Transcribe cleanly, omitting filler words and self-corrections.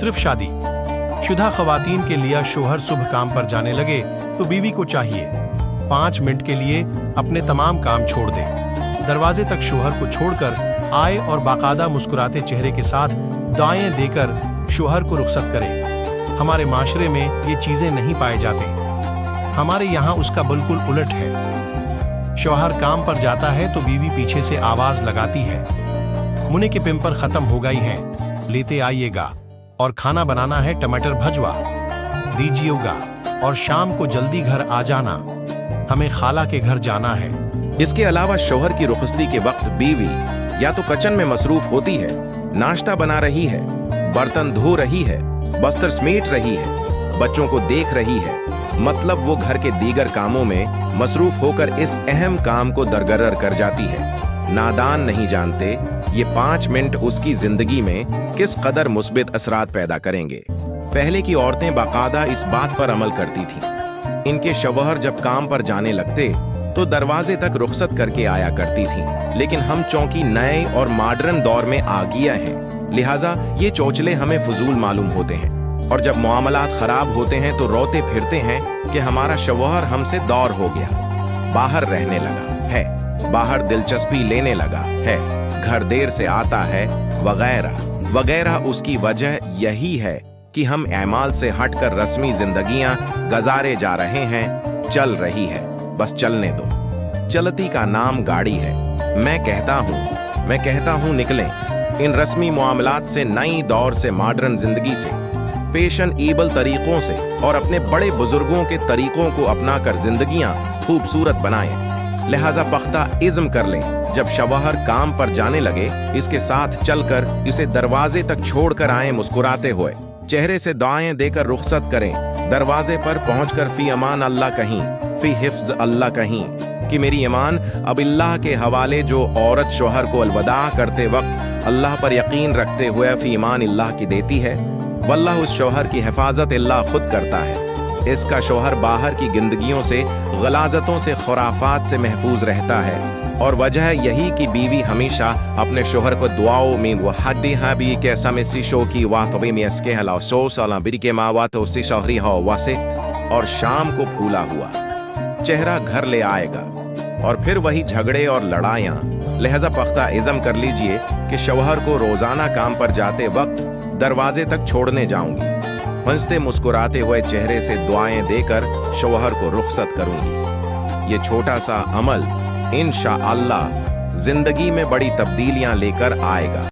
सिर्फ शादी शुदा खवातीन के लिए शोहर सुबह काम पर जाने लगे तो बीवी को चाहिए 5 मिनट के लिए अपने तमाम काम छोड़ दे, दरवाजे तक शोहर को छोड़कर आए और बाकायदा मुस्कुराते चेहरे के साथ दुआएं देकर शोहर को रुखसत करे। हमारे माशरे में ये चीजें नहीं पाए जाते, हमारे यहाँ उसका बिल्कुल उलट है। शौहर काम पर जाता है तो बीवी पीछे से आवाज लगाती है, मुने के पिंपर खत्म हो गई हैं, लेते आइएगा, और खाना बनाना है टमाटर भजवा दीजिएगा, और शाम को जल्दी घर आ जाना, हमें खाला के घर जाना है। इसके अलावा शौहर की रुखसती के वक्त बीवी या तो किचन में मसरूफ होती है, नाश्ता बना रही है, बर्तन धो रही है, बस्तर समेट रही है, बच्चों को देख रही है, मतलब वो घर के दीगर कामों में मसरूफ होकर इस अहम काम को दरगरर कर जाती है। नादान नहीं जानते ये 5 मिनट उसकी जिंदगी में किस कदर मुस्बित असरात पैदा करेंगे। पहले की औरतें बाकायदा इस बात पर अमल करती थीं। इनके शौहर जब काम पर जाने लगते तो दरवाजे तक रुखसत करके आया करती थीं, लेकिन हम चौंकी नए और मॉडर्न दौर में आ गया हैं, लिहाजा ये चौचले हमें फजूल मालूम होते हैं, और जब मामलात खराब होते हैं तो रोते फिरते हैं कि हमारा शौहर हमसे दौर हो गया, बाहर रहने लगा है, बाहर दिलचस्पी लेने लगा है, घर देर से आता है, वगैरह वगैरह। उसकी वजह यही है कि हम एमाल से हटकर रस्मी जिंदगियां गुजारे जा रहे हैं। चल रही है, बस चलने दो, चलती का नाम गाड़ी है। मैं कहता हूँ निकलें इन रस्मी मामलात से, नई दौर से, मॉडर्न जिंदगी से, फैशन एबल तरीकों से, और अपने बड़े बुजुर्गों के तरीकों को अपनाकर जिंदगियां खूबसूरत बनाएं। लिहाजा पख्ता इज़्म कर लें, जब शौहर काम पर जाने लगे इसके साथ चलकर इसे दरवाजे तक छोड़कर आए मुस्कुराते हुए, चेहरे से दुआएं देकर रुखसत करें, दरवाजे पर पहुंचकर फी अमान अल्लाह कहीं, फी हिफ्ज अल्लाह कहीं कि मेरी ईमान अब अल्लाह के हवाले। जो औरत शौहर को अलविदा करते वक्त अल्लाह पर यकीन रखते हुए फी ईमान अल्लाह की देती है, वल्लाह उस शौहर की हिफाजत अल्लाह खुद करता है। इसका शौहर बाहर की गिंदगियों से, गलाजतों से, खुराफात से महफूज रहता है, और वजह यही कि बीवी हमेशा अपने शौहर को दुआओं में वो हड्डी हबी के समय सिशो की वातवे में इसके हला सोस अला बिरी के मावातो सी शहरी हो वासित, और शाम को फूला हुआ चेहरा घर ले आएगा, और फिर वही झगड़े और लड़ाइयाँ। लिहाजा पख्ता इज़्म कर लीजिए कि शौहर को रोजाना काम पर जाते वक्त दरवाजे तक छोड़ने जाऊंगी, हंसते मुस्कुराते हुए चेहरे से दुआएं देकर शौहर को रुखसत करूंगी। ये छोटा सा अमल इंशाअल्लाह जिंदगी में बड़ी तब्दीलियां लेकर आएगा।